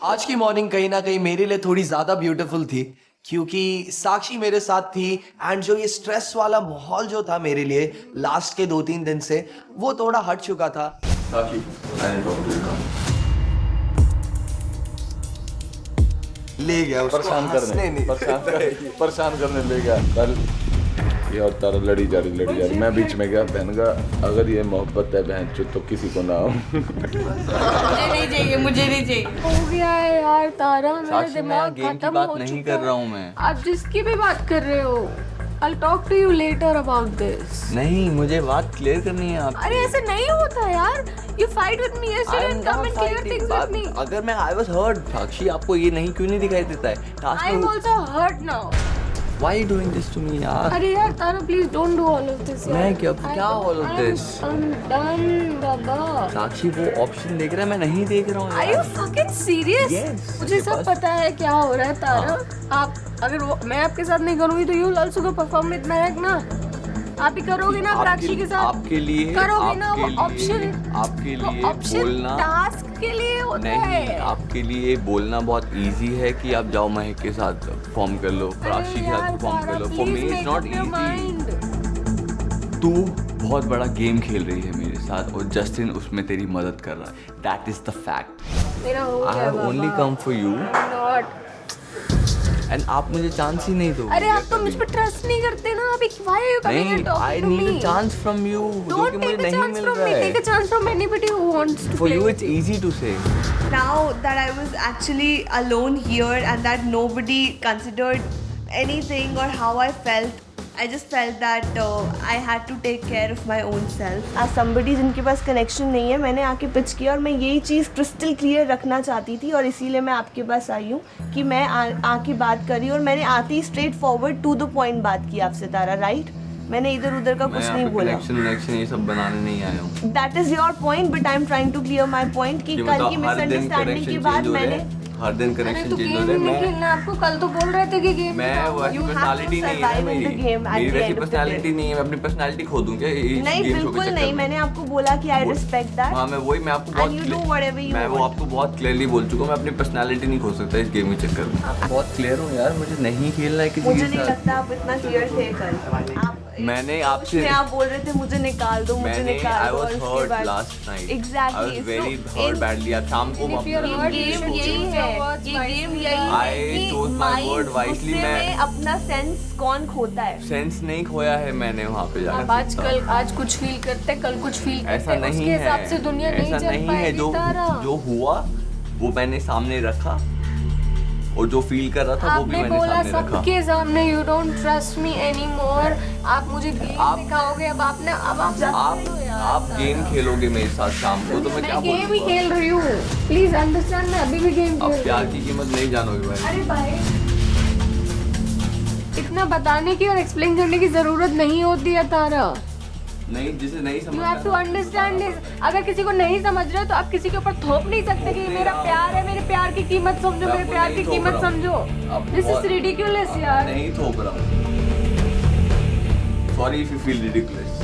आज की मॉर्निंग कहीं ना कहीं मेरे लिए थोड़ी ज़्यादा ब्यूटीफुल थी क्योंकि साक्षी मेरे साथ थी एंड जो ये स्ट्रेस वाला माहौल जो था मेरे लिए लास्ट के 2-3 दिन से वो थोड़ा हट चुका था। साक्षी, I need to talk to you now. ले गया उसको हंसने नहीं। परेशान करने ले गया कल ये और तारा लड़ी जा रही मैं बीच में गया बहन का अगर ये मोहब्बत है बहन चो तो किसी को ना हो। मुझे नहीं चाहिए हो गया है यार तारा मेरा दिमाग गेम की खत्म बात हो नहीं चुका कर रहा हूँ मैं। आप जिसकी भी बात कर रहे हो I'll talk to you later about this. नहीं मुझे बात क्लियर करनी है आप। अरे ऐसे नहीं होता यार You fight with me yesterday and come and clear things with me. अगर मैं I was hurt साक्षी आपको ये नहीं क्यों नहीं दिखाई देता है टास्क I'm में also hurt now. Why are you doing this to me यार? अरे यार तारा please don't do all of this. मैं क्या all of this? I'm done बाबा. साक्षी वो ऑप्शन देख रहा है मैं नहीं देख रहा हूँ Are you fucking serious? Yes. मुझे सब पता है क्या हो रहा है तारा. आप अगर मैं आपके साथ नहीं करूँगी तो you'll also go perform with Mehak ना. आप ही करोगे ना प्राक्षी के साथ. आपके लिए करोगे ना वो ऑप्शन आपके लिए बोलना टास्क के लिए होता नहीं है. आपके लिए बोलना बहुत इजी है कि आप जाओ महक के साथ परफॉर्म कर लो प्राक्षी के साथ परफॉर्म कर लो for me it's not easy. तू बहुत बड़ा गेम खेल रही है मेरे साथ और जस्टिन उसमें तेरी मदद कर रहा है दैट इज द फैक्ट। मेरा हो आई गया have only come for you not. And आप मुझे चांस ही नहीं दो। अरे आप तो मुझ पे ट्रस्ट नहीं करते ना अभी. Why are you coming नहीं and talking I to need me? A chance from you जो कि Don't मुझे take a नहीं chance मिल from रहा me. Take है। a chance from anybody who wants to For play you with it's me. easy to say. Now that I was actually alone here and that nobody considered anything or how I felt, I just felt that I had to take care of my own self. As somebody जिनके पास connection नहीं है मैंने आके pitch किया और मैं यही चीज़ crystal clear रखना चाहती थी और इसीलिए मैं आपके पास आई हूँ कि मैं आके बात करी और मैंने आते ही straight forward to the point बात की आपसे तारा राइट. मैंने इधर उधर का कुछ नहीं बोला. कनेक्शन ये सब बनाने नहीं आया हूँ। That is your point but I'm trying to clear my point कि कल की misunderstanding के बाद मैंने हर दिन अरे कनेक्शन तो चेंज हो गेम रहे नहीं मैं खेलना आपको. कल तो बोल रहे थे कि गेम मैं वैसी You have to पर्सनालिटी नहीं है survive in मेरी the game at मेरी the वैसी end of the personality day. नहीं है मैं अपनी पर्सनालिटी खो दूं क्या इस नहीं गेम शो के बिल्कुल चक्कर नहीं. में? मैंने आपको बोला कि आई रिस्पेक्ट दैट हाँ मैं वही मैं आपको and you do whatever you मैं वो want. आपको बहुत क्लियरली बोल चुका हूँ मैं अपनी पर्सनालिटी नहीं खो सकता इस गेम के चक्कर में। बहुत क्लियर हूँ यार मुझे नहीं खेलना है किसी मुझे के नहीं साथ। लगता आप इतना क्लियर थे कल. आप मैंने इस आपसे- में आप बोल रहे थे मुझे निकाल दो मुझे मैंने निकाल आई दो और वाज उसके हर्ट बाद last night I exactly was very hurt badly आज शाम को If you're ये hurt, you गेम should यही choose है your words ये गेम wisely. यही I है कि chose my mind word wisely, गुस्से मैं- में अपना सेंस कौन खोता है. सेंस नहीं खोया है मैंने वहाँ पे आप जाकर आज कुछ फील करते कल कुछ फील करते ऐसा नहीं उसके है हिसाब से दुनिया नहीं ऐसा चल नहीं है पाएगी तारा. जो हुआ वो मैंने सामने रखा और जो फील कर रहा था वो भी आपने मैंने बोला सामने रखा। सबके सामने you don't trust me any more. आप मुझे गेम आप- दिखाओगे अब आपने अब आप आप गेम खेलोगे मेरे साथ शाम को तो मैं क्या मैं गेम ही बोलूँगा? खेल रही हूँ. प्लीज अंडरस्टैंड मैं अभी भी गेम आप खेल रही प्यार हूँ. की कीमत नहीं जानोगे भाई। अरे भाई इतना बताने की और एक्सप्लेन करने की जरूरत नहीं होती है तारा. नहीं जिसे नहीं यू हैव टू समझ अंडरस्टैंड दिस. अगर किसी को नहीं समझ रहे हो तो आप किसी के ऊपर थोप नहीं सकते कि ये मेरा प्यार है. मेरे प्यार की कीमत समझो. मेरे आपको प्यार नहीं की थोप कीमत रहा हूँ. समझो. आपको दिस इज बहुत- रिडिकुलस यार. नहीं थोप रहा हूँ sorry if you feel ridiculous.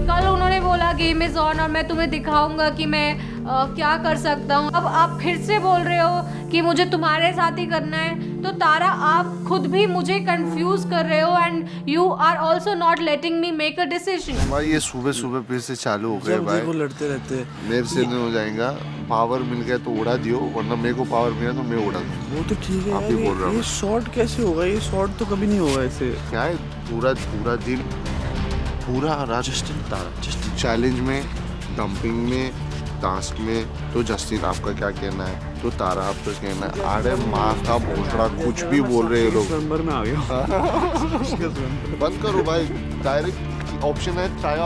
कल उन्होंने बोला गेम इज ऑन और मैं तुम्हें दिखाऊंगा कि मैं क्या कर सकता हूँ. अब आप फिर से बोल रहे हो कि मुझे तुम्हारे साथ ही करना है. तो तारा आप खुद भी मुझे कंफ्यूज कर रहे हो and you are also not letting me make a decision. भाई ये सुबह सुबह फिर से चालू हो गए भाई. लड़ते रहते हैं. मेरे से नहीं हो जाएगा. पावर मिल गया तो उड़ा दियो वरना मेरे को पावर मिला तो मैं उड़ा दूँ. वो तो ठीक है आप यार ही बोल रहे हो. ये शॉर्ट कैसे होगा. ये शॉर्ट तो कभी नहीं होगा ऐसे. क्या है पूरा पूरा दिन पूरा राजस्थान तारा चैलेंज में डंपिंग में टास्क में तो जस्टिन आपका क्या कहना है तो तारा आपका कहना है. अरे माँ का भोसड़ा कुछ भी बोल रहे हैं लोग. नंबर में आ गया. बंद करो भाई. डायरेक्ट ऑप्शन है ट्राई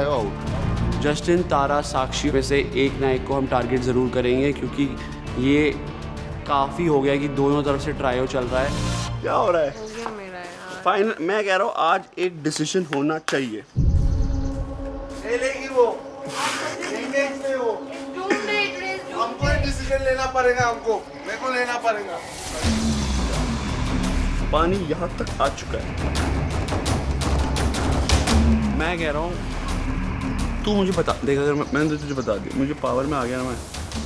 आउट. जस्टिन तारा साक्षी में से एक ना एक को हम टारगेट ज़रूर करेंगे क्योंकि ये काफ़ी हो गया कि दोनों तरफ से ट्रायो चल रहा है. क्या हो रहा है फाइनल. मैं कह रहा हूँ आज एक डिसीजन होना चाहिए. लेगी वो हमको डिसीजन लेना पड़ेगा. हमको मेरे को लेना पड़ेगा. पानी यहाँ तक आ चुका है. मैं कह रहा हूँ तू मुझे बता देख. अगर मैंने तुझे बता दिया मुझे पावर में आ गया ना मैं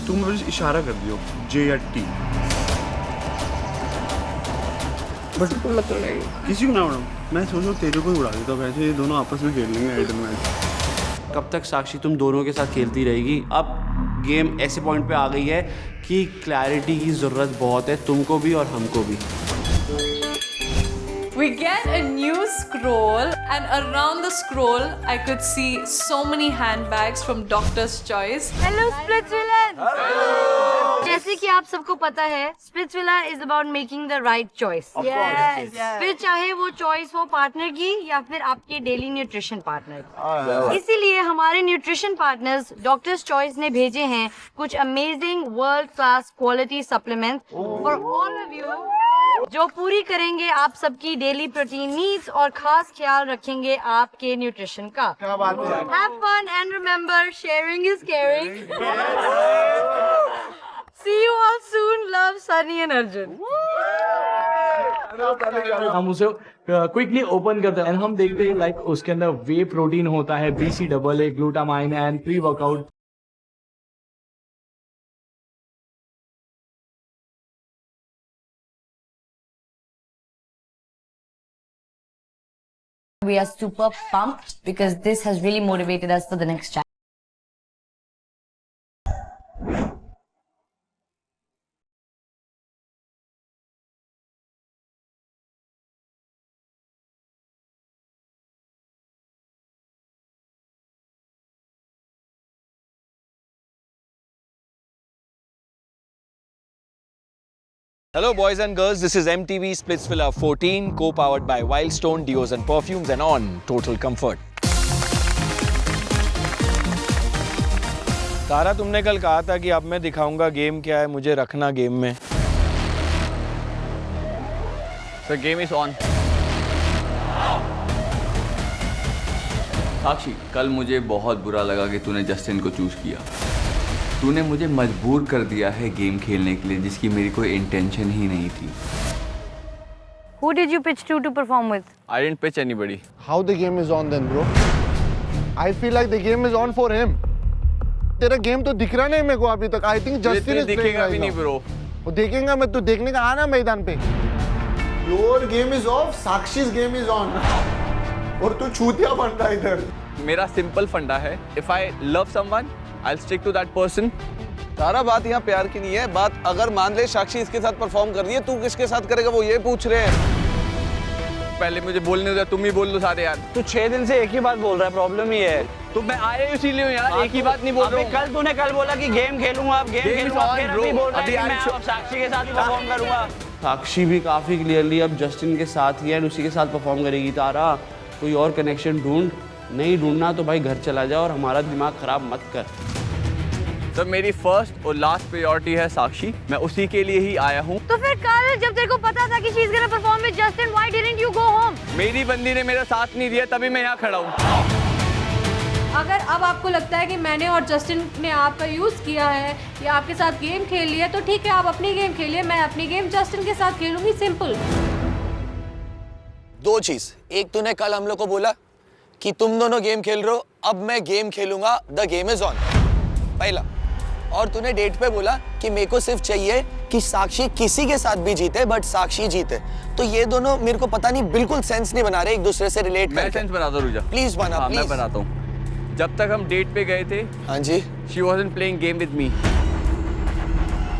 तुम बस इशारा कर दियो J या T, बट किसी को ना उड़ाओ। मैं सोचो तेरे को ही उड़ा देता हूँ, वैसे ये दोनों आपस में खेल लेंगे आइडल मैच। कब तक साक्षी तुम दोनों के साथ खेलती रहेगी? अब गेम ऐसे पॉइंट पे आ गई है कि क्लैरिटी की ज़रूरत बहुत है, तुमको भी और हमको भी। We get a new scroll, and around the scroll, I could see so many handbags from Doctor's Choice. Hello Splitsvilla. जैसे कि आप सबको पता है, Splitsvilla is about making the right choice. फिर चाहे वो चॉइस हो पार्टनर की या फिर आपके डेली न्यूट्रिशन पार्टनर की। इसीलिए हमारे न्यूट्रिशन पार्टनर्स डॉक्टर्स चॉइस ने भेजे हैं कुछ amazing world class quality supplements for all of you, जो पूरी करेंगे आप सबकी डेली प्रोटीन नीड्स और खास ख्याल रखेंगे आपके न्यूट्रिशन का। क्या बात है। Have fun and remember, sharing is caring. See you all soon. Love, Sunny and Arjun. हम उसे क्विकली ओपन करते हैं और हम देखते हैं लाइक उसके अंदर वे प्रोटीन होता है, BCAA, glutamine and pre workout. We are super pumped because this has really motivated us for the next chapter. Hello boys and girls, this is MTV Splitsvilla 14, co-powered by Wildstone Deos and Perfumes and on Total Comfort. तारा, तुमने कल कहा था कि अब मैं दिखाऊंगा game क्या है, मुझे रखना गेम में। Sir game is on. Sakshi, कल मुझे बहुत बुरा लगा कि तूने जस्टिन को चूज किया। तूने मुझे मजबूर कर दिया है गेम खेलने के लिए जिसकी मेरी कोई इंटेंशन ही नहीं थी। Who did you pitch to perform with? I didn't pitch anybody. How the game is on then, bro? I feel like the game is on for him. तेरा गेम तो दिख रहा नहीं मेरे को अभी तक। I think Justin is दिखेगा भी नहीं ब्रो। वो देखेंगा, मैं तो देखने का आना मैदान पे। Your game is off, Sakshi's game is on. और तू छूतिया बन रहा है इधर। मेरा सिंपल फंडा है, if I love someone, I'll stick to that person. तारा, बात यहाँ प्यार की नहीं है, बात अगर मान ले साक्षी इसके साथ परफॉर्म कर रही है, तू किसके साथ करेगा वो ये पूछ रहे हैं। पहले मुझे बोलने दो, तुम ही बोल दो सारे यार। तू 6 दिन से एक ही बात बोल रहा है, प्रॉब्लम ही है। तो मैं आया इसीलिए यार, एक ही बात नहीं बोल रहा हूँ। कल तूने बोला कि गेम खेलूंगा, अब गेम खेलूंगा, फिर अभी बोल रहा है कि मैं अब साक्षी के साथ ही परफॉर्म करूंगा। साक्षी भी काफी क्लियरली अब जस्टिन के साथ ही है, उसी के साथ परफॉर्म करेगी। तारा, कोई और कनेक्शन ढूंढ, नहीं ढूंढना तो भाई घर चला जा और हमारा दिमाग खराब मत कर। सर मेरी फर्स्ट और लास्ट प्रायोरिटी है साक्षी, मैं उसी के लिए ही आया हूँ। तो फिर कल जब तेरे को पता था कि she is gonna perform with Justin, why didn't you go home? मेरी बंदी ने मेरा साथ नहीं दिया, तभी मैं यहाँ खड़ा हूँ। अगर अब आपको लगता है कि मैंने और जस्टिन ने आपका यूज किया है या आपके साथ गेम खेल लिया, तो ठीक है, आप अपनी गेम खेलिए, मैं अपनी गेम जस्टिन के साथ खेलूंगी, सिंपल। दो चीज, एक तूने कल हम लोग को बोला कि तुम दोनों गेम खेल रहे हो, अब मैं गेम खेलूंगा, द गेम इज ऑन, पहला। और तूने डेट पे बोला कि मेरे को सिर्फ चाहिए कि साक्षी किसी के साथ भी जीते बट साक्षी जीते। तो ये दोनों मेरे को पता नहीं, बिल्कुल सेंस नहीं बना रहे एक दूसरे से रिलेट करके। मैं सेंस बनाता हूँ, रुजा प्लीज बना। हाँ, मैं बनाता हूँ। जब तक हम डेट पे गए थे, हाँ जी, she wasn't playing game with me.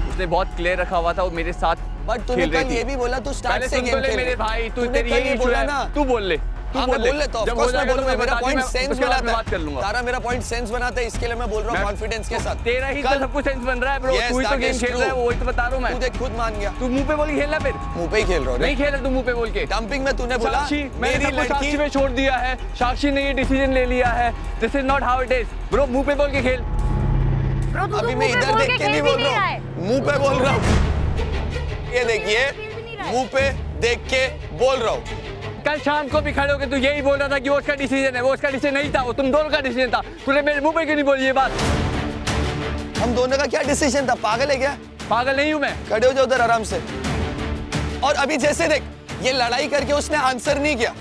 उसने बहुत क्लियर रखा हुआ था वो मेरे साथ। बट तूने कल ये भी बोला तू स्टार्ट से गेम खेल। मेरे भाई, तू तेरी ये बोला ना, तू बोल ले। हाँ, मैं बोल लेता हूँ, ऑफ कोर्स मैं बोलूंगा, मेरा पॉइंट सेंस बनाता है। तारा, मेरा पॉइंट सेंस बनाता है, इसके लिए मैं बोल रहा हूँ कॉन्फिडेंस के साथ। तेरा ही तो सब कुछ सेंस बन रहा है ब्रो, तू ही तो गेम खेल रहा है, वही तो बता रहा हूँ मैं। तू देख खुद मान गया। तू मुंह पे बोल के खेलना, फिर मुंह पे ही खेल रहा है। नहीं खेल रहा तू मुंह पे बोल के। डंपिंग में तूने बोला मेरी लड़की साक्षी में छोड़ दिया है, साक्षी ने ये डिसीजन ले लिया है, this is not how it is bro. मुंह पे बोल के खेल। अभी मैं इधर देख के नहीं बोल रहा हूँ, मुंह पे बोल रहा हूँ। ये देखिए, मुंह पे देख के बोल रहा हूँ। कल शाम को भी खड़े होकर तू यही बोल रहा था कि वो उसका डिसीजन है, वो उसका डिसीजन नहीं था, वो तुम दोनों का डिसीजन था। तूने मेरे मुंह पे क्यों नहीं बोली ये बात? हम दोनों का क्या डिसीजन था? पागल है क्या? पागल नहीं हूँ मैं। खड़े हो जाओ उधर आराम से। और अभी जैसे देख, ये लड़ाई करके उसने आंसर नहीं किया,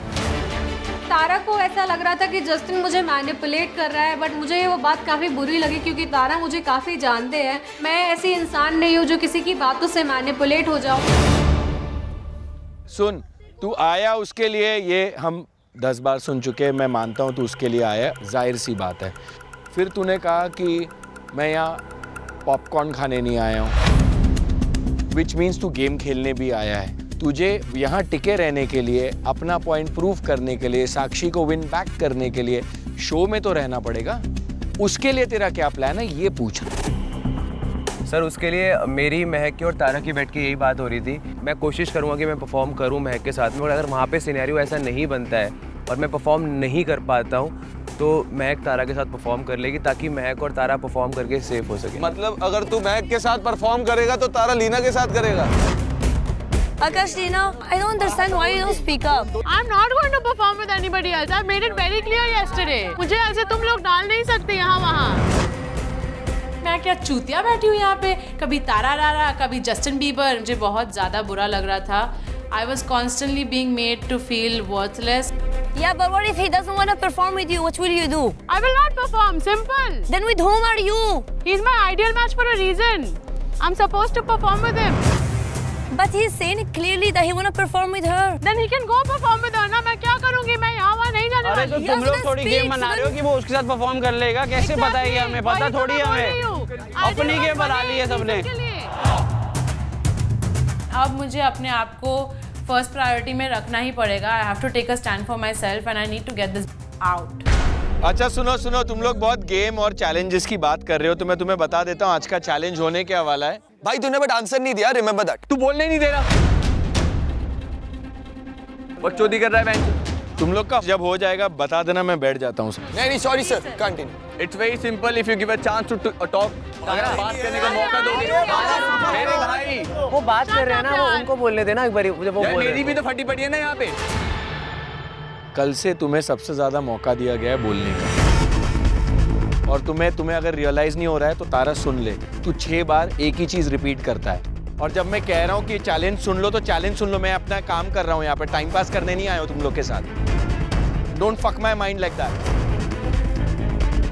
तारा को ऐसा लग रहा था कि जस्टिन मुझे मैनिपुलेट कर रहा है, बट मुझे वो बात काफ़ी बुरी लगी क्योंकि तारा मुझे काफ़ी जानते हैं। मैं ऐसी इंसान नहीं हूँ जो किसी की बातों से मैनिपुलेट हो जाऊँ। सुन, तू आया उसके लिए, ये हम 10 बार सुन चुके हैं, मैं मानता हूँ तू उसके लिए आया, जाहिर सी बात है। फिर तूने कहा कि मैं यहाँ पॉपकॉर्न खाने नहीं आया हूँ, विच मीन्स तू गेम खेलने भी आया है। तुझे यहाँ टिके रहने के लिए, अपना पॉइंट प्रूव करने के लिए, साक्षी को विन बैक करने के लिए शो में तो रहना पड़ेगा। उसके लिए तेरा क्या प्लान है, ये पूछ। सर उसके लिए मेरी, महक की और तारा की बैठ के यही बात हो रही थी। मैं कोशिश करूँगा कि मैं परफॉर्म करूँ महक के साथ में, और अगर वहाँ पे सिनेरियो ऐसा नहीं बनता है और मैं परफॉर्म नहीं कर पाता हूँ तो महक तारा के साथ परफॉर्म कर लेगी, ताकि महक और तारा परफॉर्म करके सेफ हो सके। मतलब अगर तू महक के साथ परफॉर्म करेगा तो तारा लीना के साथ करेगा। Akash, Leena, I don't understand why you don't speak up. I'm not going to perform with anybody else. I made it very clear yesterday. मुझे ऐसे तुम लोग डाल नहीं सकते यहाँ वहाँ। मैं क्या चूतिया बैठी हूँ यहाँ पे, कभी तारा रारा, कभी जस्टिन बीबर। मुझे बहुत ज़्यादा बुरा लग रहा था। I was constantly being made to feel worthless. Yeah, but what if he doesn't want to perform with you? What will you do? I will not perform. Simple. Then with whom are you? He's my ideal match for a reason. I'm supposed to perform with him. But he's saying it clearly that he want to perform with her. Then he can go perform with her ना। मैं क्या करूँगी, मैं यहाँ वहाँ नहीं जाने अरे तो वाली। तुम लोग थोड़ी गेम बना रहे हो कि वो उसके साथ परफॉर्म कर लेगा, कैसे पता है ये हमें? पता थोड़ी है हमें, अपनी गेम बना ली है सबने। अब मुझे अपने आप को फर्स्ट प्रायोरिटी में रखना ही पड़ेगा। I have to take a stand for myself and I need to get this out. अच्छा सुनो सुनो, तुम लोग बहुत गेम और चैलेंजेस की बात कर रहे हो, तो मैं तुम्हें बता देता हूँ आज का चैलेंज होने क्या वाला है। भाई तूने बट आंसर नहीं दिया, रिमेंबर दैट। तू बोलने नहीं दे रहा, बकचोदी कर रहा है बहन। तुम लोग का जब हो जाएगा बता देना, मैं बैठ जाता हूँ। नहीं sorry sir, continue. It's very simple, if you give a chance to talk, अगर आप बात करने का मौका दोगे। मेरे भाई वो बात कर रहे हैं ना, वो उनको बोलने देना एक बार जब वो बोल रहे मेरी भी तो फटी पड़ी है ना यहाँ पे। कल से तुम्हें सबसे ज्यादा मौका दिया गया है बोलने का, और तुम्हें अगर रियलाइज नहीं हो रहा है तो तारा सुन ले, तू 6 बार एक ही चीज रिपीट करता है। और जब मैं कह रहा हूँ कि चैलेंज सुन लो तो चैलेंज सुन लो, मैं अपना काम कर रहा हूँ यहाँ पे, टाइम पास करने नहीं आया हूँ तुम लोग के साथ। Don't fuck my mind like that.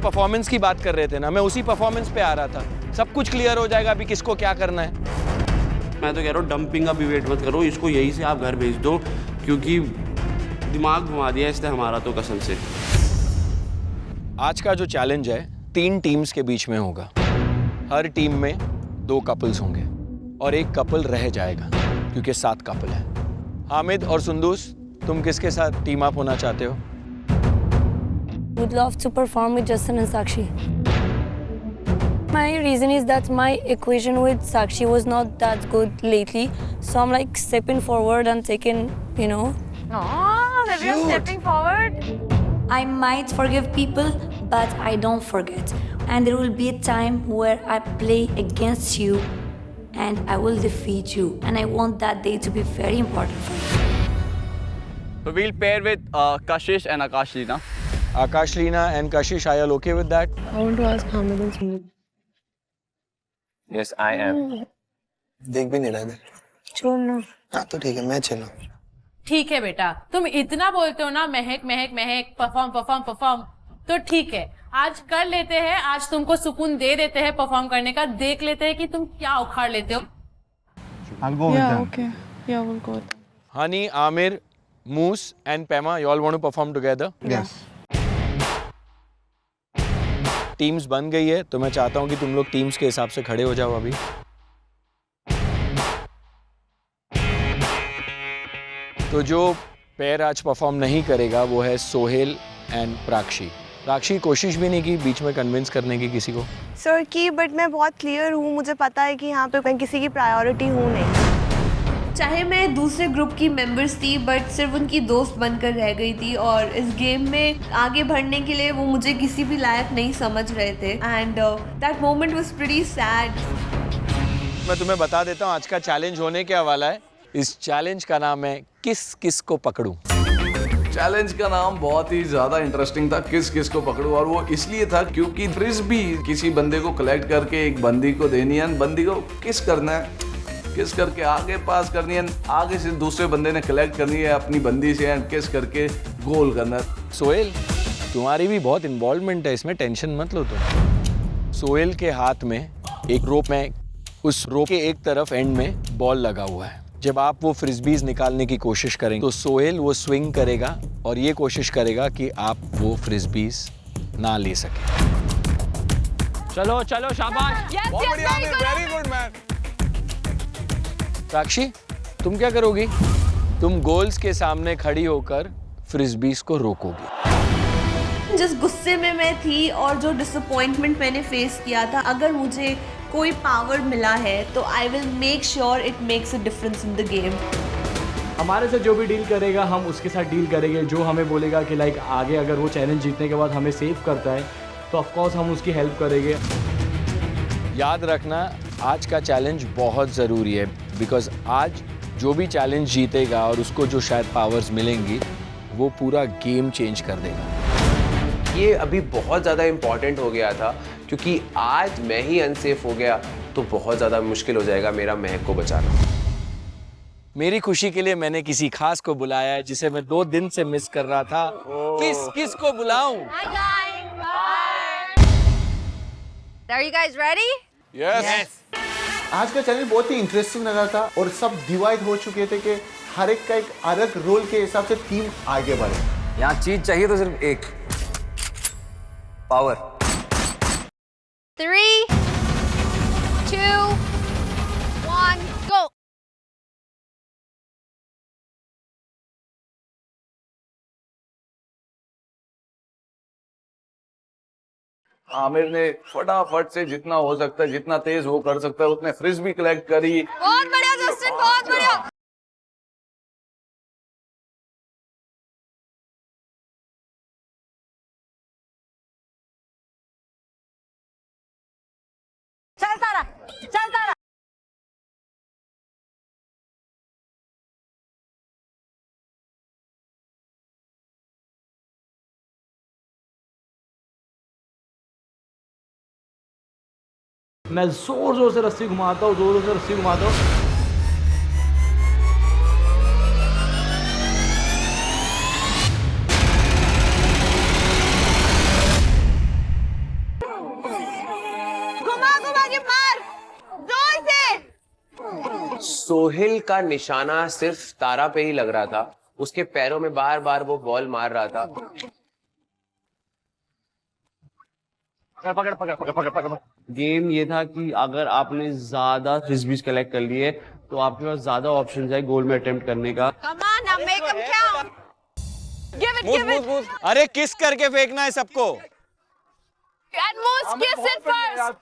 Performance की बात कर रहे थे ना, मैं उसी परफॉर्मेंस पे आ रहा था। सब कुछ क्लियर हो जाएगा अभी किसको क्या करना है। मैं तो कह रहा हूँ डंपिंग का भी वेट मत करो, इसको यहीं से आप घर भेज दो, क्योंकि दिमाग घुमा दिया इसने हमारा तो कसम से। आज का जो चैलेंज है 3 टीम्स के बीच में होगा। हर टीम में 2 कपल्स होंगे और 1 कपल रह जाएगा, क्योंकि 7 कपल है। हामिद और सुंदूस, तुम किसके साथ टीम अप होना चाहते हो? Would love to perform with Justin and Sakshi. My reason is that my equation with Sakshi was not that good lately, so I'm like stepping forward and taking, you know. Oh, that you're stepping forward. I might forgive people, but I don't forget. And there will be a time where I play against you and I will defeat you. And I want that day to be very important for me. So we'll pair with Kashish and Akash Leena. Akash Leena and Kashish, are you all okay with that? I want to ask Hamid and Sumit. Yes, I am. देख भी नहीं रहा इधर। छोड़ना। हाँ तो ठीक है, मैं चलूँ। ठीक है बेटा, तुम इतना बोलते हो ना महक महक महक, परफॉर्म परफॉर्म परफॉर्म, तो ठीक है, आज कर लेते हैं। आज तुमको सुकून दे देते हैं परफॉर्म करने का, देख लेते हैं कि तुम क्या उखाड़ लेते हो। I'll go with them. Okay. Yeah, we'll go. Hani, Amir, Moose and Pema, you all want to perform together? Yes. Teams बन गई है, तो मैं चाहता हूं कि तुम लोग टीम्स के हिसाब से खड़े हो जाओ अभी। तो जो पेयर आज परफॉर्म नहीं करेगा वो है सोहेल एंड प्राक्षी। प्राक्षी कोशिश भी नहीं की बीच में कन्विंस करने की किसी को? सर की, बट मैं बहुत क्लियर हूँ, मुझे पता है कि यहाँ पे मैं किसी की प्रायोरिटी हूँ नहीं। चाहे मैं दूसरे ग्रुप की मेंबर्स थी, बट सिर्फ उनकी दोस्त बनकर रह गई थी, और इस गेम में आगे बढ़ने के लिए वो मुझे किसी भी लायक नहीं समझ रहे थे। And that moment was pretty sad. मैं तुम्हें बता देता हूँ आज का चैलेंज होने क्या वाला है। इस चैलेंज का नाम है किस किस को पकड़ूं। चैलेंज का नाम बहुत ही ज्यादा इंटरेस्टिंग था, किस किस को पकड़ूं, और वो इसलिए था क्योंकि फ्रिस्बी किसी बंदे को कलेक्ट करके एक बंदी को देनी है, बंदी को किस करना है, किस करके आगे पास करनी है, आगे से दूसरे बंदे ने कलेक्ट करनी है अपनी बंदी से एंड किस करके गोल करना है। सोहेल, तुम्हारी भी बहुत इन्वॉल्वमेंट है इसमें, टेंशन मत लो तुम। सोहेल के हाथ में एक रोप में, उस रोप के एक तरफ एंड में बॉल लगा हुआ है। जब आप वो फ्रिस्बीज निकालने की कोशिश करेंगे तो सोहेल वो स्विंग करेगा और ये कोशिश करेगा कि आप वो फ्रिस्बीज ना ले सके। चलो चलो शाबाश। बहुत बढ़िया आमिर, वेरी गुड मैन। साक्षी, तुम क्या करोगी? तुम गोल्स के सामने खड़ी होकर फ्रिस्बीज को रोकोगी। जिस गुस्से में मैं थी और जो डिसअपॉइंटमेंट मैंने फेस किया था, अगर मुझे कोई पावर मिला है तो I will make sure it makes a difference in the game. हमारे से जो भी डील करेगा हम उसके साथ डील करेंगे। जो हमें बोलेगा कि लाइक आगे अगर वो चैलेंज जीतने के बाद हमें सेव करता है तो ऑफकोर्स हम उसकी हेल्प करेंगे। याद रखना, आज का चैलेंज बहुत ज़रूरी है, बिकॉज आज जो भी चैलेंज जीतेगा और उसको जो शायद पावर्स मिलेंगी वो पूरा गेम चेंज कर देगा। ये अभी बहुत ज़्यादा इम्पॉर्टेंट हो गया था, क्योंकि आज मैं ही अनसेफ हो गया तो बहुत ज़्यादा मुश्किल हो जाएगा मेरा महक को बचाना। मेरी खुशी के लिए मैंने किसी खास को बुलाया है जिसे मैं 2 दिन से मिस कर रहा था। किस को बुलाऊं? Are you guys ready? Yes. आज का चैनल बहुत ही इंटरेस्टिंग लगा था और सब डिवाइड हो चुके थे कि हर एक का एक अलग रोल के हिसाब से टीम आगे बढ़े। यहाँ चीज चाहिए तो सिर्फ एक, पावर। 3, 2, 1, go! आमिर ने फटाफट से जितना हो सकता है, जितना तेज वो कर सकता है, उसने फ्रिस्बी कलेक्ट करी। बहुत बढ़िया जस्टिन, बहुत बढ़िया। चल तारा, चल तारा। मैं जोर जोर से रस्सी घुमाता हूँ, जोर जोर से रस्सी घुमाता हूँ। घुमा घुमा के मार, जोर से। सोहेल का निशाना सिर्फ तारा पे ही लग रहा था, उसके पैरों में बार बार वो बॉल मार रहा था। पकड़ पकड़ पकड़ पकड़ पकड़। गेम ये था कि अगर आपने ज्यादा फ्रिस्बीज कलेक्ट कर लिए तो आपके पास ज्यादा ऑप्शंस है गोल में अटेम्प्ट करने का। Come on, now make them count. Give it, give it. अरे किस करके फेंकना है सबको? At most, kiss it first.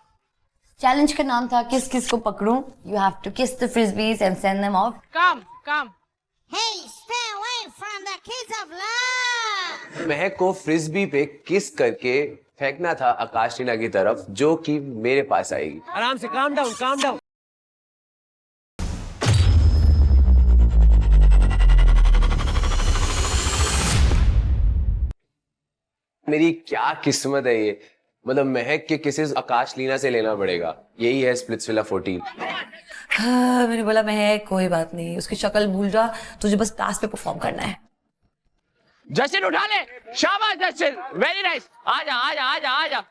Challenge का नाम था किस किस को पकड़ूं। You have to kiss the frisbees and send them off. Come, come. Hey, stay away from the kiss of love. महक को फ्रिस्बी पे किस करके फेंकना था आकाश टीना की तरफ, जो कि मेरे पास आएगी। आराम से, काम डाउन, काम डाउन। मेरी क्या किस्मत है ये, मतलब महक के किसेस आकाश लीना से लेना पड़ेगा। यही है स्प्लिट्सविला 14। मैंने बोला मैं कोई बात नहीं, उसकी शक्ल भूल जा, तुझे बस टास्क पे परफॉर्म करना है। जस्टिन उठा ले, शाबाश जस्टिन, वेरी नाइस। आजा आजा आजा आजा।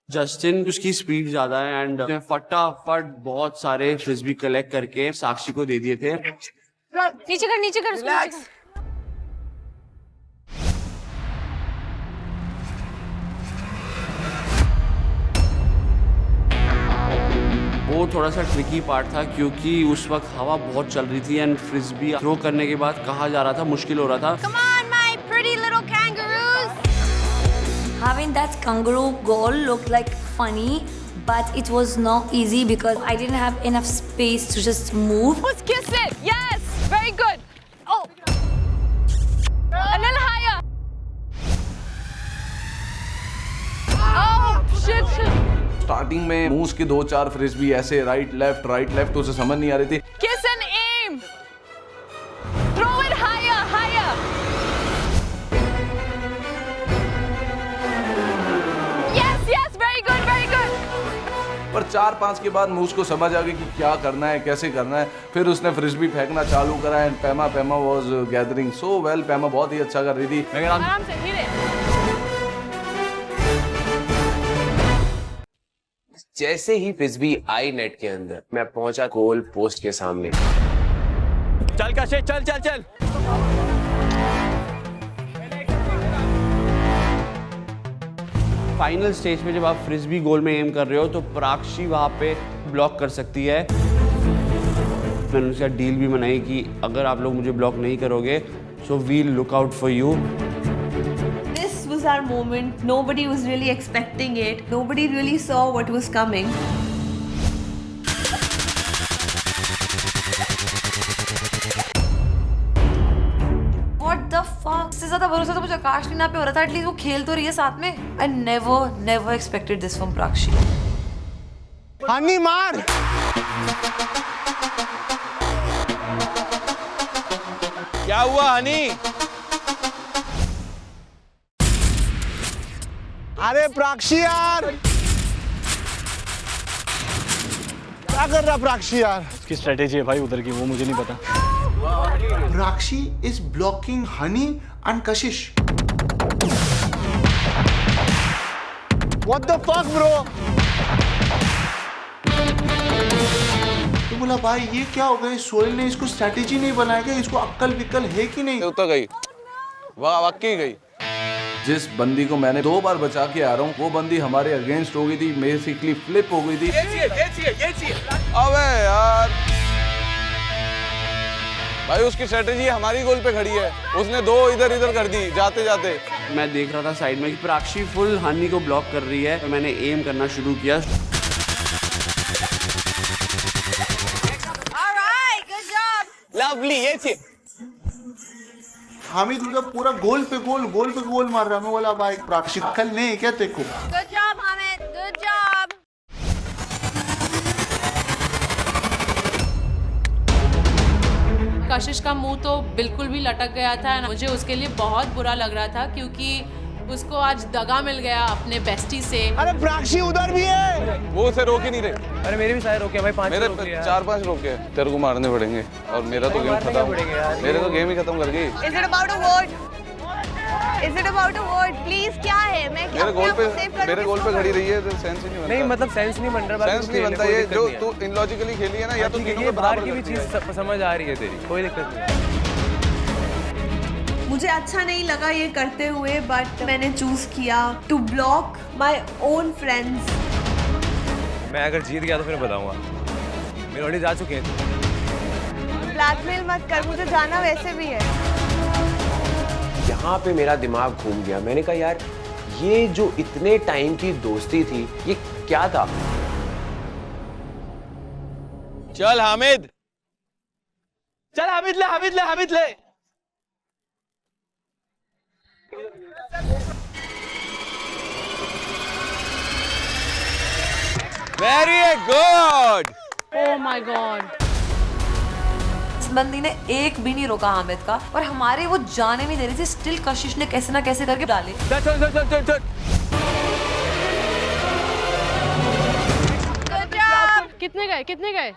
जस्टिन उसकी स्पीड ज्यादा है एंड फटाफट बहुत सारे फ्रिस्बी कलेक्ट करके साक्षी को दे दिए थे। नीचे कर, नीचे कर, रिलैक्स। वो थोड़ा सा ट्रिकी पार्ट था क्योंकि उस वक्त हवा बहुत चल रही थी एंड फ्रिस्बी थ्रो करने के बाद कहा जा रहा था मुश्किल हो रहा था। Come on, my pretty little kangaroos. Having that kangaroo goal looked like funny, but it was not easy because I didn't have enough space to just move. Let's kiss it. Yes, very good. Oh, a little higher. Oh, shit, shit. Starting में मूस की 2-4 frisbee ऐसे right left उसे समझ नहीं आ रही थी। Kiss and aim. Throw it higher, higher. Yes, yes, very good, very good. पर 4-5 के बाद मुझको समझ आ गई कि क्या करना है, कैसे करना है। फिर उसने फ्रिस्बी फेंकना चालू करा and Paima was gathering so well. Paima बहुत ही अच्छा कर रही थी। आराम से धीरे। जैसे ही फ्रिस्बी आई नेट के अंदर, मैं पहुंचा गोल पोस्ट के सामने। चल कशिश, चल चल चल। फाइनल स्टेज पे जब आप फ्रिस्बी गोल में एम कर रहे हो तो प्राक्षी वहाँ पे ब्लॉक कर सकती है। मैंने उसका डील भी बनाई कि अगर आप लोग मुझे ब्लॉक नहीं करोगे so we'll look out for you. This was our moment. Nobody was really expecting it. Nobody really saw what was coming. What the fuck? इससे ज्यादा भरोसा तो मुझे आकाश नीना पे हो रहा था। एटलीस्ट वो खेल तो रही है साथ में। I never expected this from Prakshi. Honey मार। क्या हुआ हनी? अरे प्राक्षी यार, क्या कर रहा प्राक्षी यार? उसकी स्ट्रेटेजी है भाई उधर की, वो मुझे नहीं पता। Prakshi is blocking Honey and Kashish. What the fuck bro? तो बोला भाई ये क्या हो गया, सोहेल ने इसको स्ट्रैटेजी नहीं बनाया क्या? इसको अक्कल विक्कल है कि नहीं? तो गई, वाकई गई। जिस बंदी को मैंने 2 बार बचा के आ रहा हूँ, वो बंदी हमारे अगेंस्ट हो गई थी, बेसिकली फ्लिप हो गई थी। अबे यार भाई, उसकी स्ट्रेटेजी हमारी गोल पे खड़ी है, उसने 2 इधर कर दी जाते जाते। मैं देख रहा था साइड में कि प्राक्षी फुल हनी को ब्लॉक कर रही है, तो मैंने एम करना शुरू किया। लवली, ये चीज हामिद उधर पूरा गोल पे गोल मार रहा है। मैं बोला भाई प्राक्षी कल नहीं है क्या तेरे को? Good job Hamid, good job. कशिश का मुंह तो बिल्कुल भी लटक गया था। मुझे उसके लिए बहुत बुरा लग रहा था क्योंकि उसको आज दगा मिल गया अपने बेस्टी से। अरे प्राक्षी उधर भी है। वो उसे रोक ही नहीं रहे। अरे मेरे भी सारे रोके भाई, 5 मेरे 4-5 रोके। तेरे को मारने पड़ेंगे और मेरा तो गेम खत्म। मेरे तो गेम ही खत्म कर गई। Is it about a vote? Is it about a vote? Please क्या है? मैं क्या मेरे गोल पे खड़ी रही है, तो सेंस ही नहीं बनता। नहीं मतलब सेंस नहीं बन रहा, सेंस नहीं बनता। ये जो तू इनलॉजिकली खेली है ना, या तो तीनों ये को बाहर बराबर की भी करती है। चीज समझ आ रही है तेरी, कोई दिक्कत नहीं। मुझे अच्छा नहीं लगा ये करते हुए, बट मैंने चूज किया to block my own friends. मैं अगर जीत गया तो फिर बताऊंगा, मेरे ऑलरेडी जा चुके हैं। ब्लैकमेल मत कर, मुझे जाना वैसे भी है। यहाँ पे मेरा दिमाग घूम गया। मैंने कहा यार ये जो इतने टाइम की दोस्ती थी, ये क्या था? चल हामिद, चल हामिद ले। Very good. Oh my God. इस बंदी ने एक भी नहीं रोका हामिद का, और हमारे वो जाने नहीं दे रही थी। स्टिल कशिश ने कैसे ना कैसे करके डाले। चल। कितने गए?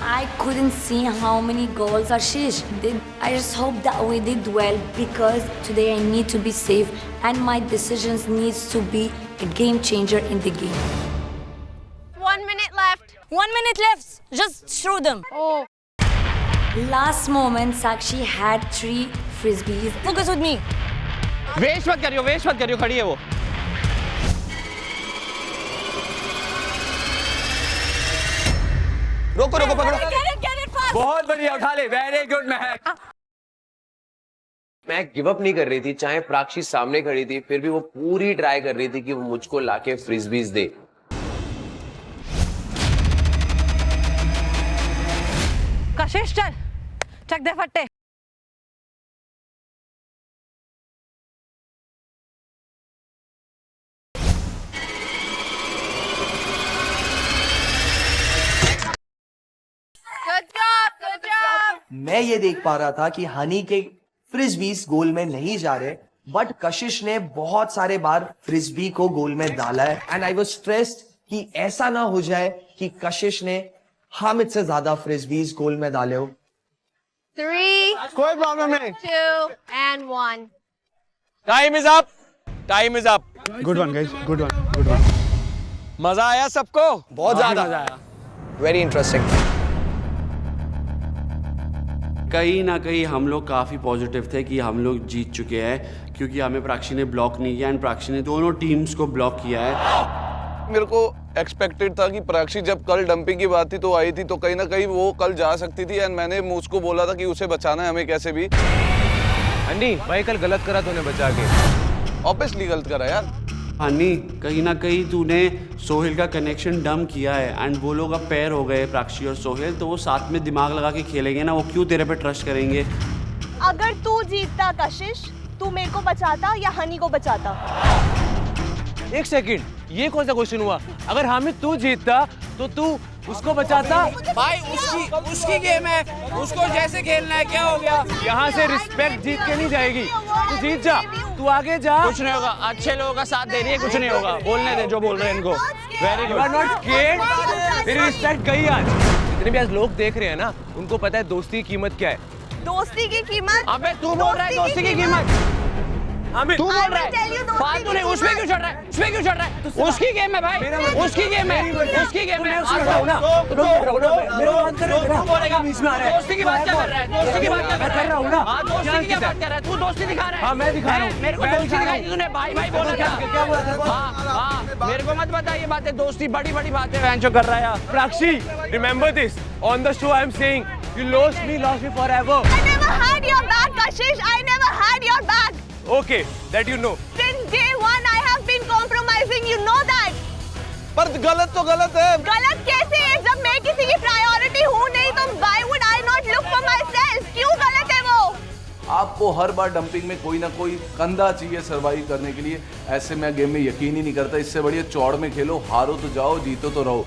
I couldn't see how many goals Ashish did. I just hope that we did well because today I need to be safe and my decisions needs to be a game changer in the game. 1 minute left. 1 minute left. Just throw them. Oh. Last moment, Sakshi had 3 frisbees. Focus with me. Waste मत करियो, खड़ी है वो। रोको पकड़ो। बहुत बढ़िया, उठा ले। वेरी गुड महक। मैं गिव अप नहीं कर रही थी, चाहे प्राक्षी सामने खड़ी थी फिर भी वो पूरी ट्राई कर रही थी कि वो मुझको लाके फ्रिस्बीज दे। कशिश चल, चक दे फट्टे। मैं ये देख पा रहा था कि हनी के फ्रिस्बीज गोल में नहीं जा रहे, बट कशिश ने बहुत सारे बार फ्रिस्बी को गोल में डाला है एंड आई वाज स्ट्रेस्ड कि ऐसा ना हो जाए कि कशिश ने हम इससे ज्यादा फ्रिस्बीज गोल में डाले हो। 3, कोई प्रॉब्लम नहीं। 2, and 1. Time is up, time is up. Good one guys, good one, good one. मजा आया सबको? बहुत ज्यादा मजा आया। Very interesting. कहीं ना कहीं हम लोग काफ़ी पॉजिटिव थे कि हम लोग जीत चुके हैं, क्योंकि हमें प्राक्षी ने ब्लॉक नहीं किया एंड प्राक्षी ने दोनों टीम्स को ब्लॉक किया है। मेरे को एक्सपेक्टेड था कि प्राक्षी जब कल डंपिंग की बात थी तो आई थी, तो कहीं ना कहीं वो कल जा सकती थी एंड मैंने उसको बोला था कि उसे बचाना है हमें कैसे भी। अन्नी भाई कल गलत करा तूने बचा के। ऑब्वियसली गलत करा यार। हनी, कहीं ना कहीं तूने सोहेल का कनेक्शन डम किया है एंड वो लोग अब पेयर हो गए, प्राक्षी और सोहेल, तो वो साथ में दिमाग लगा के खेलेंगे ना, वो क्यों तेरे पे ट्रस्ट करेंगे। अगर तू जीतता कशिश, तू मेरे को बचाता या हनी को बचाता? एक सेकंड, ये कौन सा क्वेश्चन हुआ? अगर हामिद तू जीतता तो तू उसको बचाता? भाई उसकी गेम है, उसको जैसे खेलना है, क्या हो गया? यहाँ से रिस्पेक्ट जीत के नहीं जाएगी, तू जीत जा, तू आगे जा। कुछ नहीं होगा, अच्छे लोगों का साथ दे रही है, कुछ नहीं होगा, बोलने दे जो बोल रहे हैं इनको। Very good. नॉट स्केर्ड, तेरी रिस्पेक्ट गई आज। जितने भी आज लोग देख रहे हैं ना, उनको पता है दोस्ती की कीमत क्या है। दोस्ती की कीमत? अबे तू बोल रहा है दोस्ती की कीमत, तू बोल रहा है फालतू नहीं। उसमें क्यों चढ़ रहा है, उसमें क्यों चढ़ रहा है? उसकी गेम है भाई, उसकी गेम है, उसकी गेम है। दोस्ती की बात क्या कर रहा है? दोस्ती की बात क्या कर रहा है? दोस्ती की क्या बात कर रहा है? तू दोस्ती दिखा रहा है? हाँ, मैं दिखा रहा हूँ। मेरे को दोस्ती दिखाई थी तूने, भाई भाई बोला था। क्या बोला था? हाँ, मेरे को मत बता ये बातें, दोस्ती बड़ी बड़ी बातें वैंचो कर रहा है यार। प्राक्षी, remember this. On the show I am saying, you lost me forever. I never had your back, Kashish. I never had your back. Okay, that you know. Since day one, I have been compromising. You know that. पर गलत तो गलत है। गलत कैसे है? जब मैं किसी की प्रायोरिटी हूँ नहीं तो why would I not look for myself? क्यों गलत है वो? आपको हर बार डंपिंग में कोई ना कोई कंधा चाहिए सर्वाइव करने के लिए। ऐसे मैं गेम में यकीन ही नहीं करता। इससे बढ़िया चौड़ में खेलो, हारो तो जाओ, जीतो तो रहो।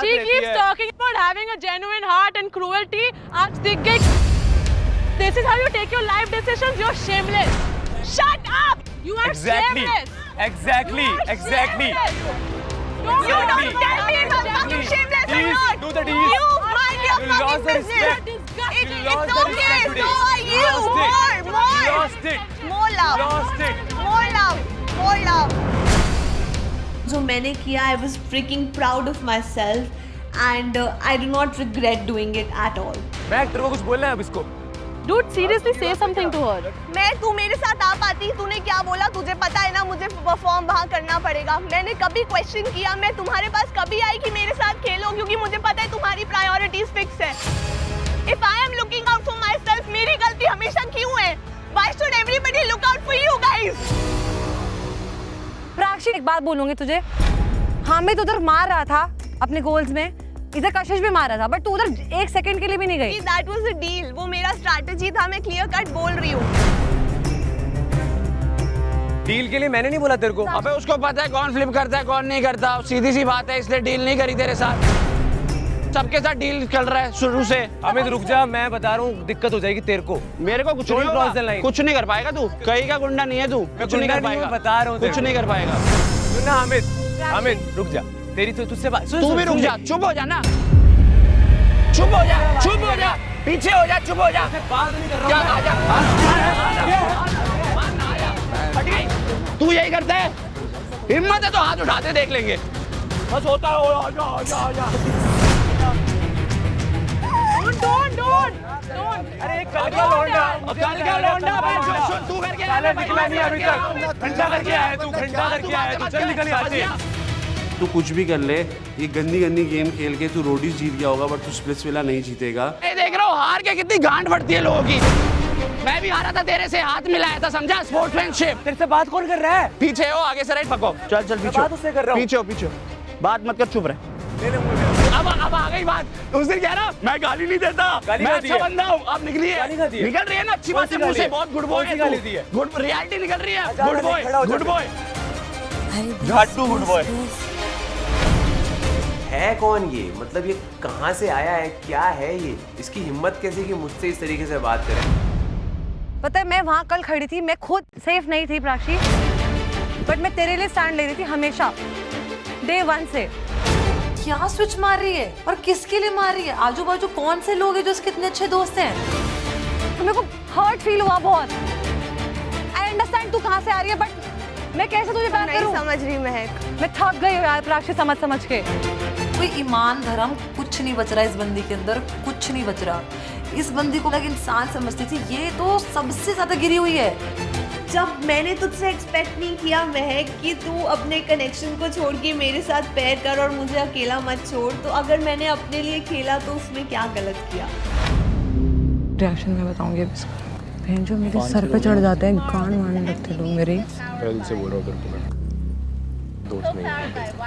She keeps talking about having a genuine heart and cruelty. आज दिख गई। This is how you take your life decisions. You're shameless. Shut up! You are Exactly. shameless. Exactly. You are Exactly. shameless. You don't tell me if I'm fucking shameless or Deals, not. do the deals. You mind your You lost fucking the business. respect. It's You lost the okay. respect today. So are you. Lost it. More. Lost it. More love. Lost it. More love. More love. जो मैंने किया, I was freaking proud of myself and I do not regret doing it at all. मैं तेरे को कुछ बोलना है अब इसको। Dude, seriously say something to her. तू मेरे साथ आ पाती, तूने क्या बोला? तुझे पता है ना मुझे परफॉर्म वहाँ करना पड़ेगा। मैंने कभी क्वेश्चन किया? मैं तुम्हारे पास कभी आई कि मेरे साथ खेलो? क्योंकि मुझे पता है तुम्हारी प्रायोरिटीज फिक्स है। If I am looking out for myself, मेरी गलती हमेशा क्यों है? Why should everybody look out for you guys? प्राक्षी, एक बात बोलूंगी तुझे। हामिद उधर मार रहा था अपने गोल्स में, इधर कशिश भी मार रहा था, बट तू उधर एक सेकंड के लिए भी नहीं गई। That was a deal. वो मेरा स्ट्रैटेजी था, मैं क्लियर कट बोल रही हूँ। डील के लिए मैंने नहीं बोला तेरे को। अबे उसको पता है कौन फ्लिप करता है कौन नहीं करता, सीधी सी बात है, इसलिए डील नहीं करी तेरे साथ। सबके साथ डील चल रहा है शुरू से। अमित रुक जा, मैं बता रहा हूँ दिक्कत हो जाएगी तेरे को। मेरे को कुछ नहीं होगा, कुछ नहीं कर पाएगा तू, कहीं का गुंडा नहीं है तू, कुछ नहीं कर पाएगा, बता रहा हूँ कुछ नहीं कर पाएगा। सुन ना अमित रुक जा, तेरी तो तुझसे बात। तू भी रुक जा, चुप हो जा ना, चुप हो जा, चुप हो जा, पीछे हो जा, चुप हो जा। तू यही करता है, हिम्मत है तो हाथ उठाते देख लेंगे। बस होता है, आजा। अरे कल का लौंडा तू करके निकला नहीं अभी तक, घंटा करके आया तू, चल निकल यहाँ से। तू कुछ भी कर ले, ये गंदी गेम खेल के तू रोडीज जीत गया होगा, बट तू स्प्लिट्स विला नहीं जीतेगा। देख रहा हूँ हार के कितनी गांड फटती है लोगों की। मैं भी हारा था, तेरे से हाथ मिलाया था, समझा? स्पोर्ट्समैनशिप। तेरे से बात कौन कर रहा है? पीछे हो, आगे से राइट पको। चल पीछे बात उससे कर रहा हूँ। पीछे बात मत कर, चुप रहे। अब आ गई बात। उस दिन कह रहा मैं गाली नहीं देता, मैं अच्छा बंदा हूँ। अब निकल रही है ना अच्छी बात है मुंह से, बहुत गुड बॉय है, गुड रियलिटी निकल रही है। गुड बॉय झाटू, गुड बॉय। है कौन ये? मतलब ये कहाँ से आया है? क्या है ये? इसकी हिम्मत कैसे कि मुझसे इस तरीके से बात करे? पता है मैं वहाँ कल खड़ी थी, मैं खुद सेफ नहीं थी प्राची, बट मैं तेरे लिए स्टैंड ले रही थी हमेशा, डे 1 से। क्या स्विच मार रही है और किसके लिए मार रही है? आजू बाजू कौन से लोग हैं जो इसके इतने अच्छे दोस्त हैं? तो मेरे को हर्ट फील हुआ बहुत। आई अंडरस्टैंड तू कहाँ से आ रही है, बट मैं कैसे तुझे प्यार करूं? नहीं समझ रही महक, मैं थक गई हूँ यार प्राची समझ के। कोई ईमान धर्म कुछ नहीं बच रहा इस बंदी के अंदर, कुछ नहीं बच रहा। इस बंदी को अलग इंसान समझती थी, ये तो सबसे ज्यादा गिरी हुई है। जब मैंने तुझसे एक्सपेक्ट नहीं किया महक कि तू अपने कनेक्शन को छोड़ के मेरे साथ पैर कर और मुझे अकेला मत छोड़, तो अगर मैंने अपने लिए खेला तो उसमें क्या गलत किया? रिएक्शन में बताऊंगी अब इसका। बहन जो मेरे सर पे चढ़ जाते हैं, गांड मारने लगते लोग मेरे। पहले से बोल रहा हूँ तेरे को मैं, दोस्त नहीं।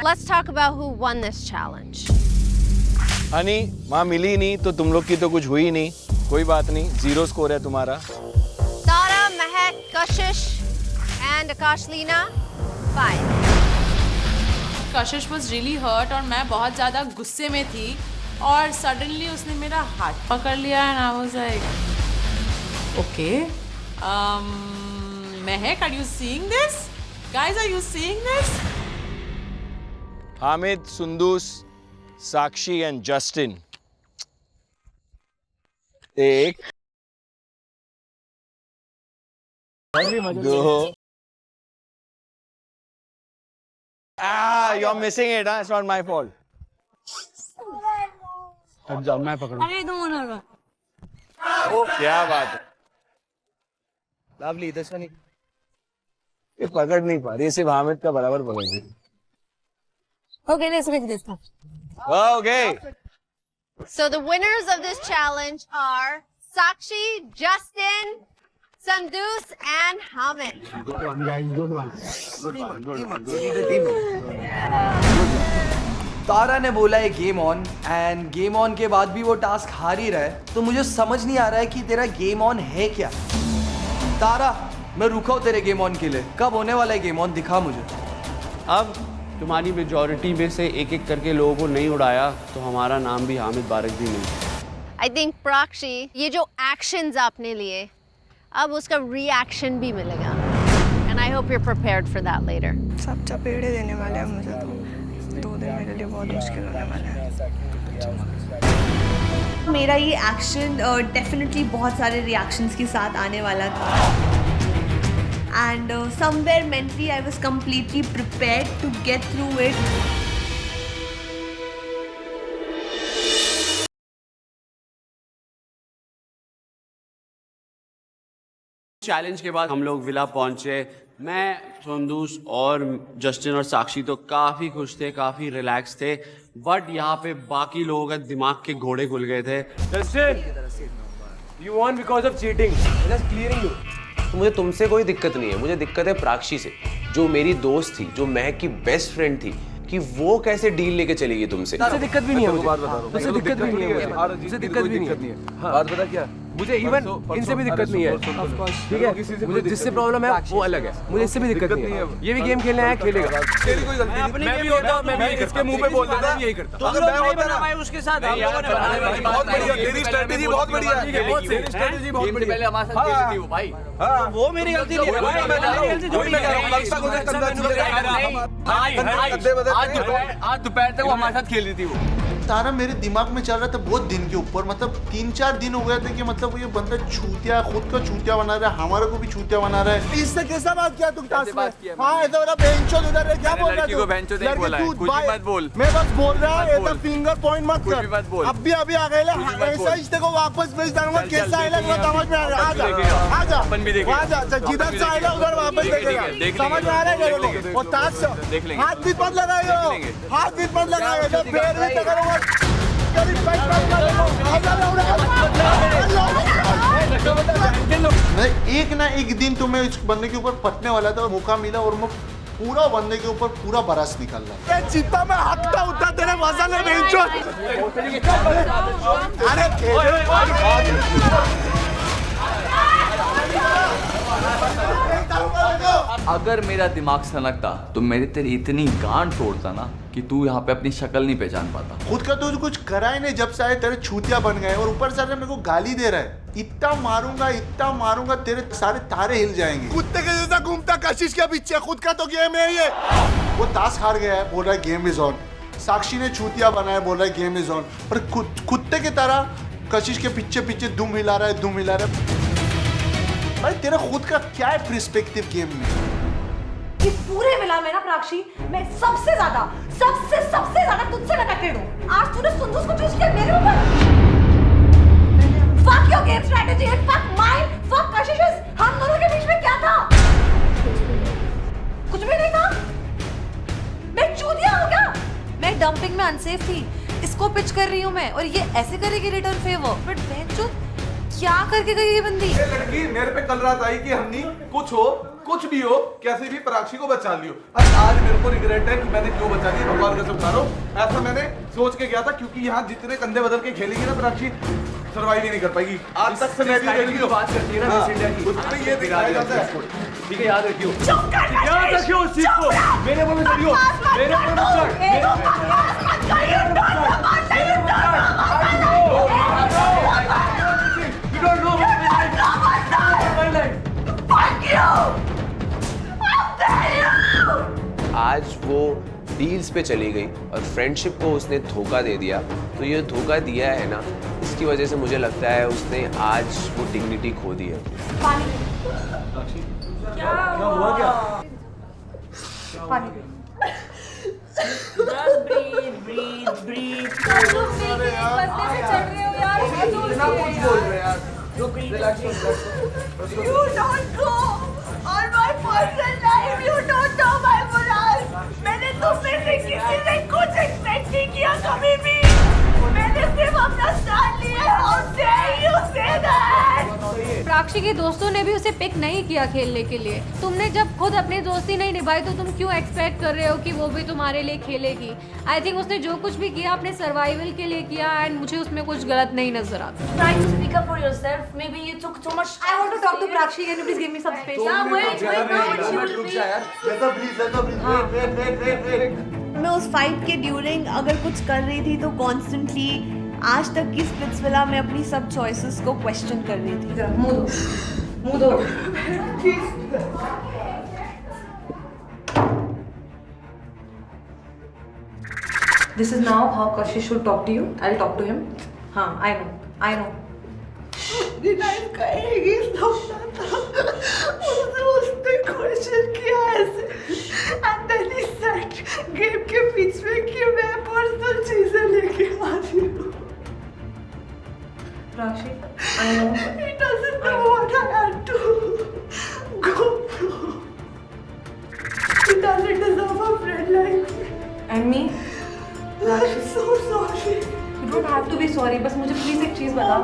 Let's talk about who won this challenge. Honey माँ मिली नहीं तो तुम लोग की तो कुछ हुई नहीं, कोई बात नहीं, 0 स्कोर है तुम्हारा। Tara, Mehak, Kashish and Akashleena, 5. Kashish was really hurt और मैं बहुत ज़्यादा गुस्से में थी और सडनली उसने मेरा हाथ पकड़ लिया and I was like, okay, Mehak, are you seeing this? Guys, are you seeing this? Hamid, Sundus, Sakshi and Justin. 1 2 you're missing it, huh? It's not my fault. अब जाओ, मैं पकड़ूं। अरे तुम क्या बात है, लवली दर्शनी ये पकड़ नहीं पा रही, सिर्फ हामिद का बराबर पकड़ रही। Okay, let's make this one. Okay. So the winners of this challenge are Sakshi, Justin, Sandus and Hamid. तारा ने बोला है game on, end game on के बाद भी वो टास्क हार ही रहा है, तो मुझे समझ नहीं आ रहा है कि तेरा गेम ऑन है क्या। तारा, मैं रुका हूँ तेरे गेम ऑन के लिए, कब होने वाला है गेम ऑन, दिखा मुझे। अब तुम्हारी मेजॉरिटी में से एक एक करके लोगों को नहीं उड़ाया तो हमारा नाम भी हामिद बारिक भी नहीं। I think Prakshi, ये जो actions आपने लिए, अब उसका reaction भी मिलेगा। And I hope you're prepared for that later. सब चपेड़े देने वाले हैं मुझे, तो 2 दिन मेरे लिए बहुत मुश्किल होने वाला है। मेरा ये एक्शन डेफिनेटली बहुत सारे रिएक्शंस के साथ आने वाला था, and somewhere mentally I was completely prepared to get through it. Challenge के बाद हम लोग विला पहुंचे। मैं, संदूस और जस्टिन और साक्षी तो काफ़ी खुश थे, काफ़ी रिलैक्स थे, बट यहाँ पे बाकी लोगों का दिमाग के घोड़े खुल गए थे। Justin, you won because of cheating. Just clearing you. तो मुझे तुमसे कोई दिक्कत नहीं है, मुझे दिक्कत है प्राक्षी से, जो मेरी दोस्त थी, जो महक की बेस्ट फ्रेंड थी, कि वो कैसे डील लेके चलेगी तुमसे। मुझे दिक्कत भी नहीं है, मुझे दिक्कत भी नहीं है, मुझे दिक्कत भी नहीं है। बात बता क्या, मुझे इवन इनसे भी दिक्कत नहीं है, ठीक है। मुझे जिससे प्रॉब्लम है वो अलग है, मुझे इससे भी दिक्कत नहीं है। ये भी गेम खेलने आया, खेलेगा। तेरी कोई गलती नहीं, मैं भी होता, मैं इसके मुंह पे बोल देता, यही करता। तो मैं नहीं बना पाए उसके साथ, हम लोगों ने बनाया। बहुत बढ़िया, तेरी स्ट्रेटजी बहुत बढ़िया है, तेरी स्ट्रेटजी बहुत बढ़िया। पहले हमारे साथ खेली थी वो भाई, हां वो मेरी गलती नहीं है, मैं गलती थोड़ी नहीं कर रहा हूं। आज दोपहर तक वो हमारे साथ खेल रही थी वो। तारा मेरे दिमाग में चल रहा था बहुत दिन के ऊपर, मतलब 3-4 दिन हो गए थे कि मतलब ये बंदा छूतिया, खुद का छूतिया बना रहा है, हमारे को भी छूतिया बना रहा है। इससे कैसा बात किया तू टास्क में? हाँ ऐसा वाला बेंचो उधर है, क्या बोल रहा है तू? बेंचो नहीं बोला है, कुछ भी मत बोल। मैं बस बोल रहा है, ऐसा फिंगर पॉइंट मत कर, कुछ भी मत बोल। अभी आ गए ऐसा रिश्ते को वापस भेज दूंगा, कैसा आएगा वो समझ में आ रहा है। आजा अपन भी देखेंगे, आजा जिधर से आएगा उधर वापस देखेगा, समझ में आ रहा है तेरे को? और टास्क देख लेंगे, हाथ भी मत लगाइयो, हाथ भी मत लगाइयो, तो पैर भी करूंगा। एक ना एक दिन तुम्हें इस बंदे के ऊपर पटने वाला था, मौका मिला और मैं पूरा बंदे के ऊपर पूरा बरस निकल रहा। चित्ता में हकता उठा तेरे वजन है बेंचो। अगर मेरा दिमाग सनकता तो मेरे तेरी इतनी गांड तोड़ता ना कि तू यहाँ पे अपनी शक्ल नहीं पहचान पाता। खुद का तो कुछ करा ही नहीं, जब से आए तेरे छूतिया बन गए और ऊपर से मेरे को गाली दे रहा है। इतना मारूंगा तेरे सारे तारे हिल जाएंगे। कुत्ते के जैसा घूमता कशिश के पीछे, खुद का तो गेम है ये। वो टास्क हार गया है, बोल रहा है गेम इज ऑन। साक्षी ने चूतिया बनाया, बोल रहा है गेम इज ऑन। पर कुत्ते की तरह कशिश के पीछे दुम हिला रहा है। भाई तेरा खुद का क्या है पर्सपेक्टिव गेम में? इस पूरे विला में ना प्राक्षी, मैं सबसे ज्यादा तुझसे कनेक्टेड हूँ। आज तूने सुंदूस को चूज किया मेरे ऊपर। Fuck your game strategy and fuck mine, fuck Kashish's। हम दोनों के बीच में क्या था? कुछ भी नहीं था। मैं चूतिया हूँ क्या? मैं डंपिंग में अनसेफ थी, इसको पिच कर रही हूँ मैं, और ये ऐसे करेगी रिटर्न फेवर। बट मैं जो क्या करके गई ये बंदी? ये लड़की मेरे पे कल रात आई कि हमने कुछ भी हो कैसे भी पराक्षी को बचा लियो। आज मेरे को रिग्रेट है कि मैंने क्यों बचा लिया, भगवान कसम खा रहा हूं। ऐसा मैंने सोच के गया था, क्योंकि यहाँ जितने कंधे बदल के खेलेंगे ना पराक्षी, सर्वाइव ही नहीं कर पाएगी। आज तक से बात करती है ना मिस इंडिया की, उसमें ये दिखाया जाता है। ठीक है, याद रखियो, याद रखियो उस चीज को। मेरे बोले चलियो, मेरे आज वो डील्स पे चली गई और फ्रेंडशिप को उसने धोखा दे दिया। तो ये धोखा दिया है ना, इसकी वजह से मुझे लगता है उसने आज वो डिग्निटी खो दी है। क्या हुआ क्या? पानी मैंने तुमसे किसी से कुछ एक्सपेक्ट नहीं किया कभी भी। मैंने सिर्फ अपना स्टाइल लिया। How dare you say that? प्राक्षी के दोस्तों ने भी उसे पिक नहीं किया खेलने के लिए। तुमने जब खुद अपनी दोस्ती नहीं निभाई तो तुम क्यों एक्सपेक्ट कर रहे हो कि वो भी तुम्हारे लिए खेलेगी? आई थिंक उसने जो कुछ भी किया अपने सर्वाइवल के लिए किया, एंड मुझे उसमें कुछ गलत नहीं नजर आता। Trying to speak up for yourself. Maybe you took too much. I want to talk to Prakshi. Can you please give me some space? Yeah, wait, now she will be. मैं उस fight के during अगर कुछ कर रही थी तो constantly आज तक की स्प्लिट्सविला में अपनी सब चॉइसेस को क्वेश्चन कर रही थी। मुंह दो। This is now how Kashish should talk to you. I'll talk to him. हाँ, I know. कहेगी उसने क्वेश्चन किया ऐसे, and then he said game के बीच में कि मैं पर्सनल चीजें लेके आ रही हूँ। Prakshi, I know. He doesn't know what I had to go through. He doesn't deserve a friend like me. And me? I'm so sorry. You don't have to be sorry. बस मुझे please एक चीज बता.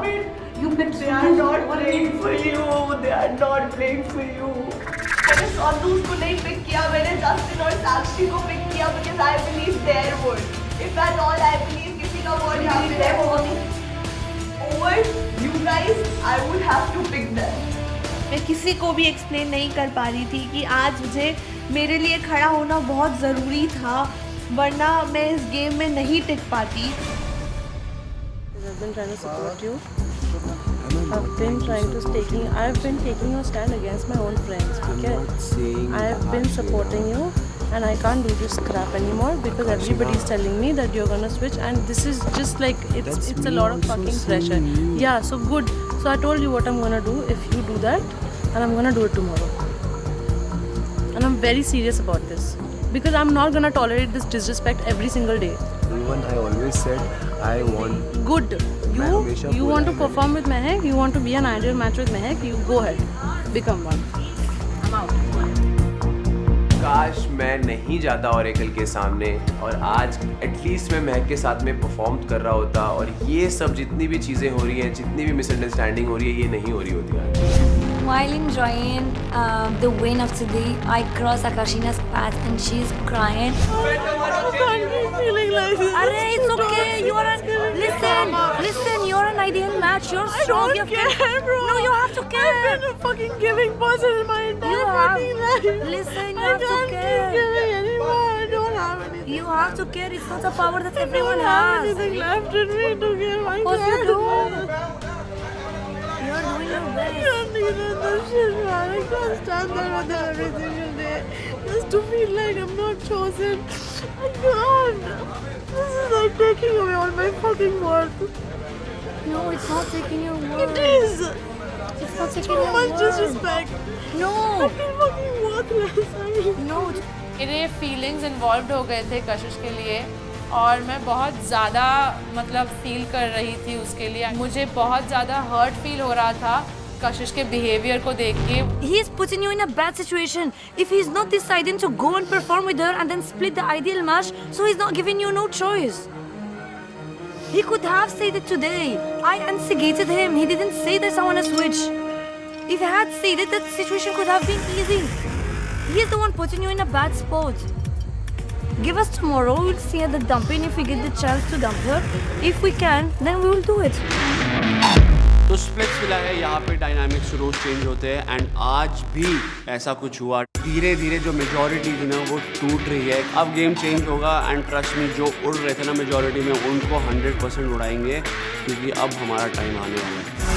You picked They are not playing for you. They are not playing for you. मैंने सोनूस को नहीं pick किया, मैंने जस्टिन और साक्षी को पिक किया because I believe their word. If at all I believe किसी का word यहाँ पे है over you guys, I would have to pick them. मैं किसी को भी एक्सप्लेन नहीं कर पा रही थी कि आज मुझे मेरे लिए खड़ा होना बहुत ज़रूरी था, वरना मैं इस गेम में नहीं टिक पाती। I've been trying to support you. I've been taking a stand against my own friends. Okay? I've been supporting you, and I can't do this crap anymore because everybody's telling me that you're gonna switch, and this is just like it's a lot of fucking pressure. Yeah, so good. So I told you what I'm gonna do if you do that, and I'm gonna do it tomorrow. And I'm very serious about this because I'm not gonna tolerate this disrespect every single day. Even I always said I want. Good. You want to perform with Mehak? You want to be an ideal match with Mehak? You go ahead. Become one. I'm out. काश मैं नहीं जाता oracle के सामने और आज at least मैं महक के साथ में परफॉर्म कर रहा होता, और ये सब जितनी भी चीज़ें हो रही हैं, जितनी भी मिसअंडरस्टैंडिंग हो रही है, ये नहीं हो रही होती आज। While enjoying the win of today, I cross Akashina's path and she's crying. Arey, it's okay. You are listen. You're an ideal match. You're strong. I don't care, bro. No, you have to care. I've been a fucking giving person in my entire fucking life. Listen, you have to care. I can't keep giving anymore. I don't have anything. You have to care. It's not a power that everyone I don't has. have anything left in me to give. I What you can't. do? You You're doing your best. You're neither the shit, man. I can't stand that with them every single day. Just to feel like I'm not chosen. I can't. This is like taking away all my fucking worth. No, it's not taking your worth. It is. It's not taking Too your much worth. disrespect. No. I feel fucking worthless. No. मेरे feelings involve हो गए थे कशिश के लिए और मैं बहुत ज़्यादा मतलब फील कर रही थी उसके लिए मुझे बहुत ज़्यादा हर्ट फील हो रहा था कशिश के बिहेवियर को देख के He is putting you in a bad situation. If he is not deciding to go and perform with her and then split the ideal match, so he's not giving you no choice. He could have said it today. I instigated him. He didn't say that I want to switch. If he had said it, that situation could have been easy. He is the one putting you in a bad spot. Give us tomorrow. We'll see at the dumping if we get the chance to dump her. If we can, then we will do it. तो splits मिला है, यहाँ पे dynamics रोज change होते हैं and आज भी ऐसा कुछ हुआ। धीरे धीरे जो मेजॉरिटी थी ना वो टूट रही है। अब गेम चेंज होगा एंड ट्रस्ट में जो उड़ रहे थे ना मेजॉरिटी में उनको 100% उड़ाएंगे क्योंकि अब हमारा टाइम आने वाला है।